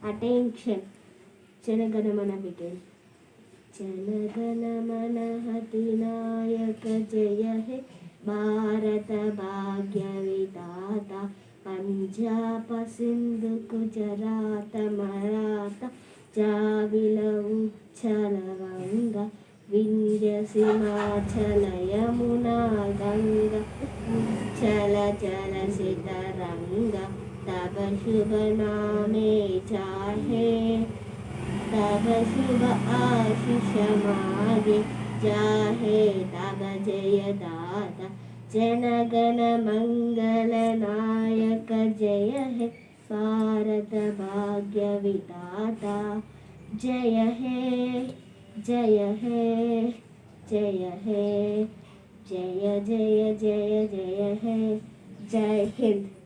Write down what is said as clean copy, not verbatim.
Attention. Janaganamana begin. Janaganamana Hatinayaka Jaya He Bharata Bhagyo Bidhata Punjab Sindhu Gujarat Maratha Javila Uchala Vanga Vindhya Simachala Yamuna Ganga Uchala Jala Sitaranga तब शुभ नामे चाहे तब शुभ आशीष मागे जाहे तब जय दाता जन गण मंगल नायक जय हे भारत भाग्य विधाता जय हे जय हे जय हे जय जय जय जय हे जय हिंद.